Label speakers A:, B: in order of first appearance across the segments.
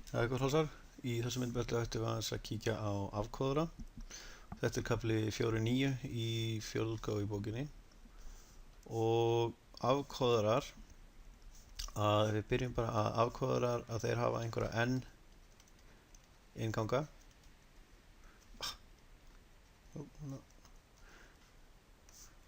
A: Það er eitthvað hálsar. Í þessu myndbættu ættum við aðeins að kíkja á afkóðara. Þetta er kafli 4.9 í fjórðútgáfu í bókinni. Og afkóðarar, að við byrjum bara að afkóðarar að þeir hafa einhverja n innganga.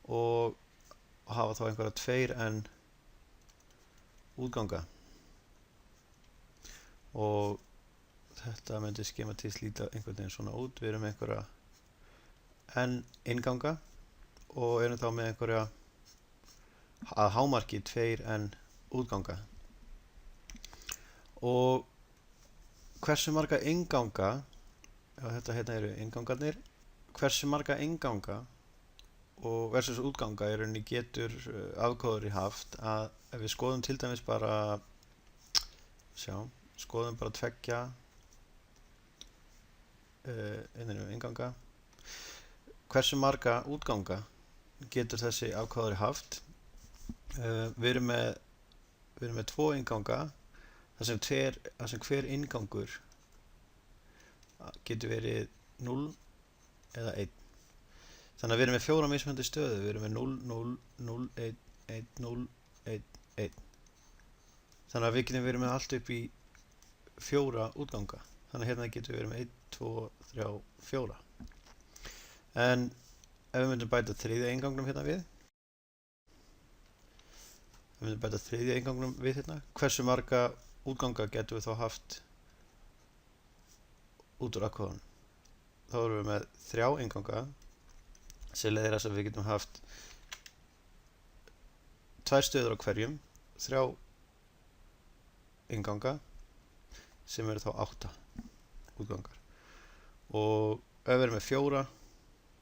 A: Og hafa þá einhverja 2n útganga. Og þetta myndi skematískt líta einhvern veginn svona út. Við erum með einhverja n innganga og erum þá með einhverja að hámarki 2n útganga. Og hversu marga innganga, þetta hérna eru inngangarnir, hversu marga innganga og versus útganga í rauninni getur afkóðari haft, að ef við skoðum til dæmis bara skoðum bara tveggja innganga, hversu marga útganga getur þessi afkóðari haft. Við erum með 2 innganga þar sem hver inngangur getur verið 0 eða 1. Þannig að við erum með 4 mismunandi stöðu. Við erum með 0, 0, 0, 1, 1, 0, 1, 1. Þannig að við getum verið með allt upp í 4 útganga. Þannig að hérna getum við verið með 1, 2, 3, 4. En ef við myndum bæta þriðja inngangnum hérna við, hversu marga útganga getum við þá haft út úr afkóðanum? Þá erum við með 3 innganga, sem leiðir þess að við getum haft 2 stöður á hverjum, 3 innganga, sem eru þá 8 útgangar. Og ef við erum með 4,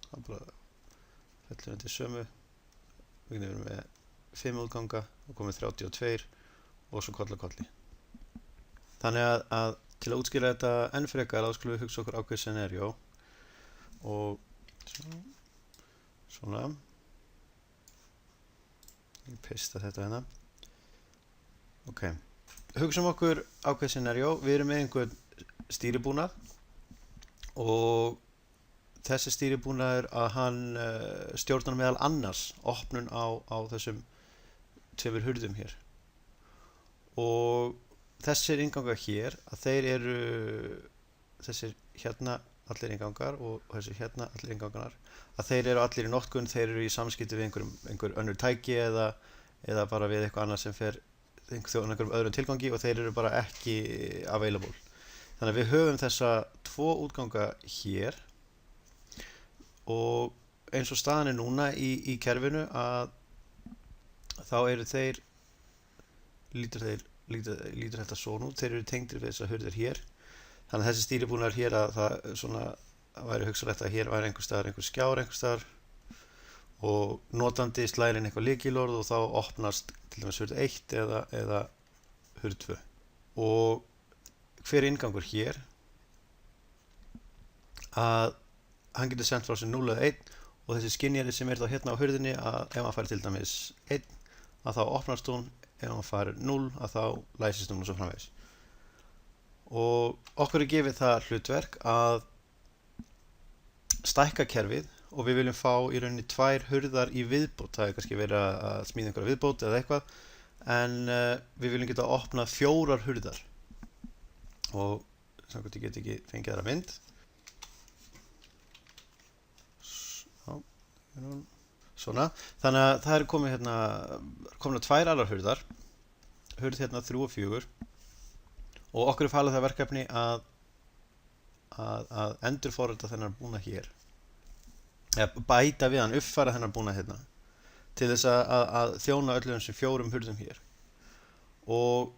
A: þá bara fellum við til sömu, við getum verið með 5 útganga og komið 32 og svo koll á kolli. Þannig að til að útskýra þetta enn frekar, þá skulum við hugsa okkur ákveðið scenario og svona, ég pista þetta hérna. Ok, hugsum okkur ákveðið scenario. Við erum með einhvern stýribúnað og þessi stýribúnaður að hann stjórnar meðal annars opnun á þessum 2 hurðum hér. Og þessir inngangar hér, að þeir eru þessir hérna allir inngangar og þessir hérna allir inngangarnar, að þeir eru allir í notkun, þeir eru í samskipti við einhver önnur tæki eða bara við eitthvað annað sem fer einhverjum öðrum tilgangi, og þeir eru bara ekki available. Þannig að við höfum þessa 2 útganga hér, og eins og staðan er núna í kerfinu, að þá eru þeir lítur þetta svona út. Þeir eru tengdir við þessar hurðir hér. Þannig að þessi stýribúnaður hér, að það svona væri hugsanlegt að hér væri einhver skjár einhver staðar, og notandi slær inn eitthvað lykilorð og þá opnast til dæmis hurð 1 eða hurð 2. Og hver inngangur hér, að hann getur sendt frá sér 0 eða 1, og þessi skynjari sem er þá hérna á hurðinni, að ef hann fær til dæmis 1, að þá opnast hún, ef hann fær 0, að þá læsist hún og svo framvegis. Og okkur er gefið það hlutverk að stækka kerfið, og við viljum fá í rauninni 2 hurðar í viðbót. Það er kannski verið að smíða einhverja viðbót eða eitthvað, en við viljum geta opnað 4 hurðar. Og samkvæmt ég get ekki fengið aðra mynd. Svona, þannig að það er komið 2 aðrar hurðar, hurð hérna 3 og 4, og okkur er falið það verkefni að endurforrita þennan búnað hér, eða bæta við hann, uppfæra þennan búnað hérna, til þess að þjóna öllum þessum 4 hurðum hér. Og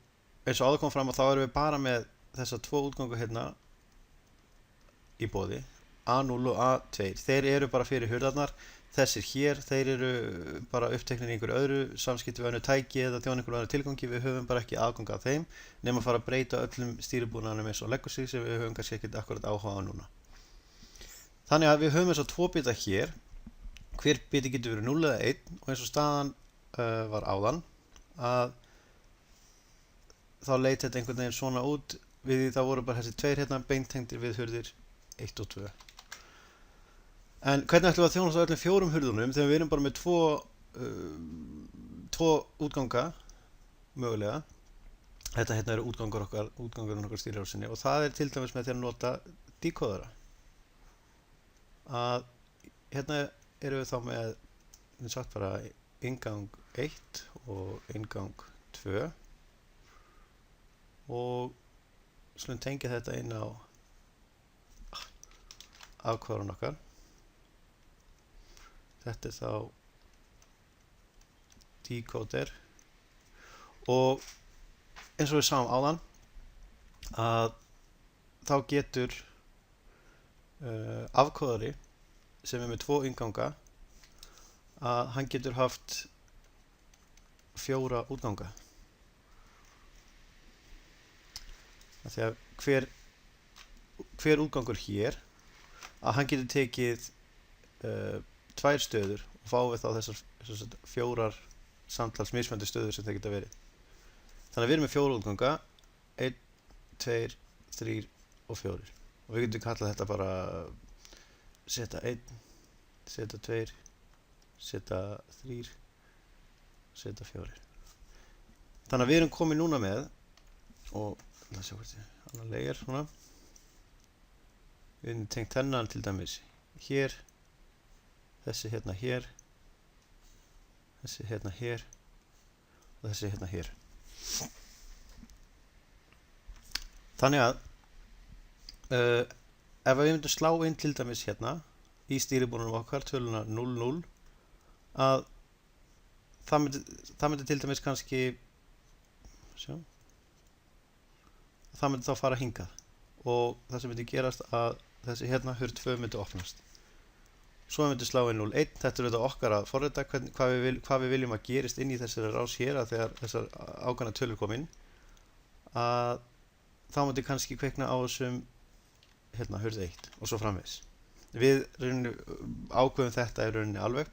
A: eins og áður kom fram, að þá erum við bara með þessa 2 útganga hérna í boði, A0 og A2. Þeir eru bara fyrir hurðarnar. Þessir hér, þeir eru bara uppteknir í einhverju öðru samskipti við önnur tæki eða þjóna einhverju öðru tilgangi. Við höfum bara ekki aðgang að þeim, nema að fara að breyta öllum stýribúnaðanum eins og legacy, sem við höfum kannski ekkert akkurat áhuga á núna. Þannig að við höfum þess að 2 bita hér. Hver biti getur verið 0 eða 1, og eins og staðan var áðan, að þá leit þetta einhvern veginn svona út. við því það voru bara þessi tveir hérna beintengdir við hurðir 1 og 2. En hvernig ætlum við að þjónusta öllum 4 hurðunum þegar við erum bara með 2 útganga mögulega? Þetta hérna eru útgangurinn okkar stýrirásinni og það til dæmis með því að nota dekóðara. Að hérna erum við þá með, við sagt bara inngang 1 og inngang 2 og slum tengja þetta inn á afkvæðarinn okkar. Þetta þá decoder og eins og við sáum áðan að þá getur afkvæðari sem með 2 innganga að hann getur haft 4 útganga. Því að hver útgangur hér að hann getur tekið 2 stöður og fá við þá þessar 4 samtals mismunandi stöður sem það geta verið. Þannig að við erum með 4 útganga, 1, 2, 3 og 4. Og við getum kallað þetta bara setja 1, setja 2, setja 3, setja 4. Þannig að við erum komið núna með, og það sjá hvert annan layer svona. Við erum tengt þennan til dæmis hér, þessi hérna hér, þessi hérna hér og þessi hérna hér. Þannig að ef við myndum slá inn til dæmis hérna í stýribúnum okkar töluna 0,0 að það myndi til dæmis kannski sjá, það myndi þá fara hingað og það sem myndi gerast að þessi hérna hurð 2 myndi opnast. Svo myndi slá inn 0,1, þetta er þetta okkar að forrita hvað við viljum að gerist inn í þessari rás hér að þegar þessar ákvæðna tölur kom inn að þá myndi kannski kveikna á þessum hérna hurð 1 og svo framvegis. Við rauninni ákveðum þetta í rauninni alveg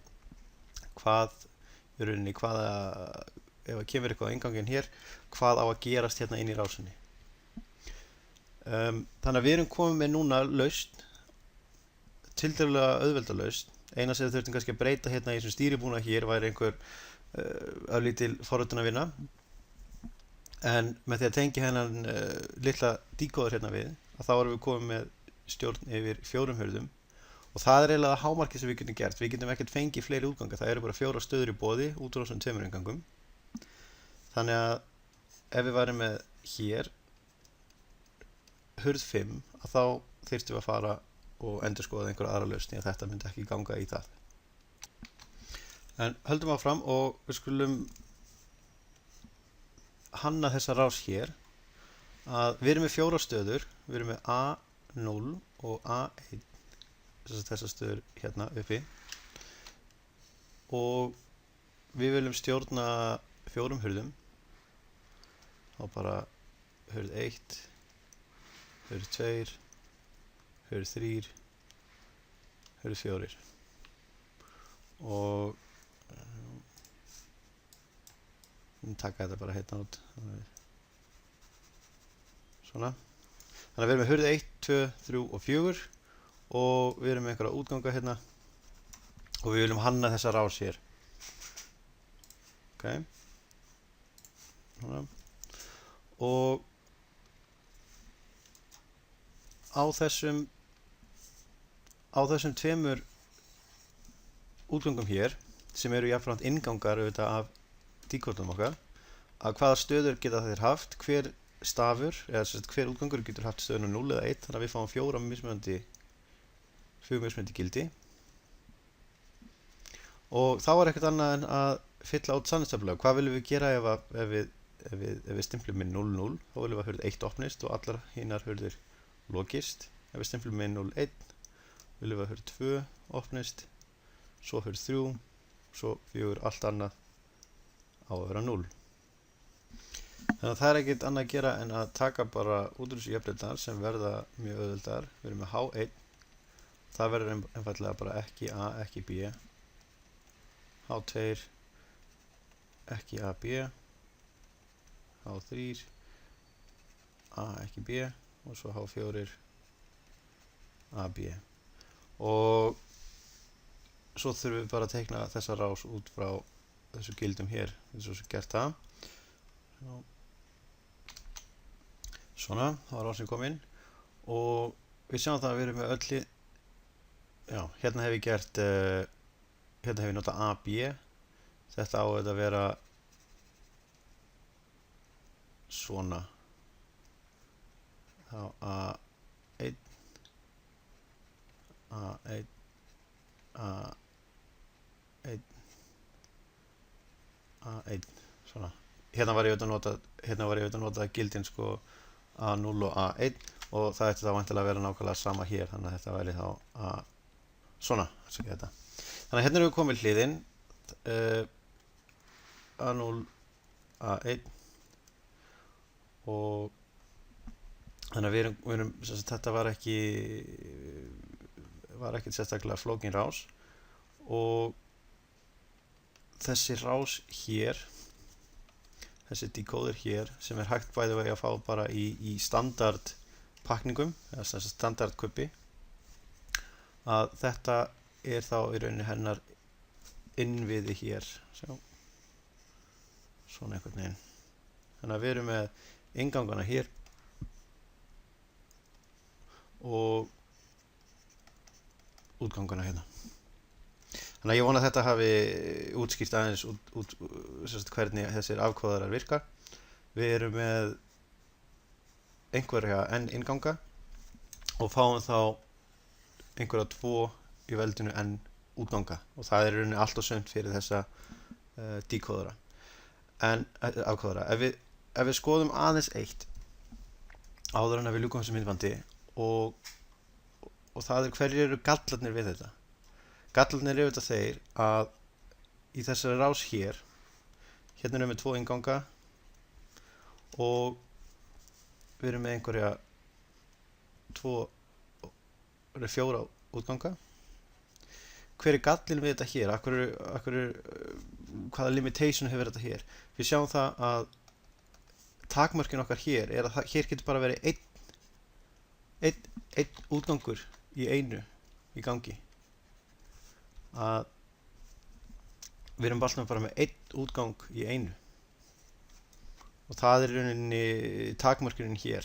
A: hvaða ef það kemur eitthvað á innganginn hér hvað á að gerast hérna inn í rásinni. Þannig að við erum komið með núna lausn tiltölulega auðvelda lausn. Eina sem við þurftum kannski að breyta hérna í þessum stýribúna hér væri einhver örlítil forritunarvinna. En með því að tengja hennan litla dekóðar hérna við, að þá erum við komið með stjórn yfir 4 hurðum og það er eiginlega hámarkið sem við getum gert. Við getum ekkert fengið fleiri útganga, það eru bara 4 stöður í boði út úr þessum 2 inngangum. Þannig að ef við værum með hér hurð 5, að þá þyrftum við að fara og endurskoða einhverja aðra lausn, að þetta myndi ekki ganga í það. En höldum áfram og við skulum hanna þessa rás hér að við erum með 4 stöður, við erum með A0 og A1, þessar stöður hérna uppi og við viljum stjórna 4 hurðum þá bara hurð 1, hurð 2, hurð 3, hurð 4 og taka þetta bara hérna út svona. Þannig að við erum með hurð 1, 2, 3 og 4 og við erum með einhverja útganga hérna og við viljum hanna þessa rás hér. Ok, svona. Og á þessum 2 útgangum hér sem eru jafnframt inngangar auðvitað af dekóðunum okkar að hvaða stöður geta þeir haft, hver stafur eða hver útgangur getur haft stöðuna 0 eða 1, þannig að við fáum 4 mismunandi gildi og þá er ekkert annað en að fylla út sannleikstöflu. Hvað viljum við gera ef við stimplum með 0,0 þá viljum við að hurð 1 opnist og allar hinar hurðir lokist. Ef við stimplum með 0,1 viljum við að hurð 2 opnist, svo hurð 3, svo 4, allt annað á að vera 0. Þannig að það er ekkert annað að gera en að taka bara út úr þessu jöfnirnar sem verða mjög auðveldar. Við erum með H1, það verður einfaldlega bara ekki A, ekki B. H2, ekki A, B. H3, A ekki B og svo H4 AB og svo þurfum við bara að teikna þessa rás út frá þessu gildum hér eins og gert það. Svona, þá er rásin komin og við sjáum það að við erum með öll já, hérna hef ég gert hérna hef ég notað AB, þetta á að vera svona þá A1 A1 A1 A1 svona. Hérna var ég auðvitað að nota gildin sko A0 og A1 og það ætti þá væntanlega að vera nákvæmlega sama hér, þannig að þetta væri þá svona, þannig að hérna erum við komið hliðin A0 A1 og þannig að við erum þetta var ekkert sérstaklega flókin rás og þessi rás hér, þessi decoder hér sem er hægt bæði vegi að fá bara í standard pakningum eða standard kubbi, að þetta er þá í rauninni hennar innviði hér, svona einhvern veginn. Þannig að við erum með inngangana hér og útgangana hérna. Þannig að ég vona að þetta hafi útskýrt aðeins hvernig þessir afkóðarar virka. Við erum með einhverja n innganga og fáum þá einhverja 2 í veldinu n útganga og það er í rauninni allt og sumt fyrir þessa dekóðara. En afkóðara, ef við skoðum aðeins eitt áður en að við ljúkum þessu myndbandi og það er hverjir eru gallarnir við þetta. Gallarnir eru þetta þeir að í þessari rás hér, hérna erum við 2 innganga og við erum með einhverja 4 útganga. Hver er gallin við þetta hér? Hvaða limitation hefur þetta hér? Við sjáum það að takmörkin okkar hér er að hér getur bara verið einn útgangur í einu í gangi. Að við erum alltaf bara með einn útgang í einu og það er í rauninni takmörkunin hér.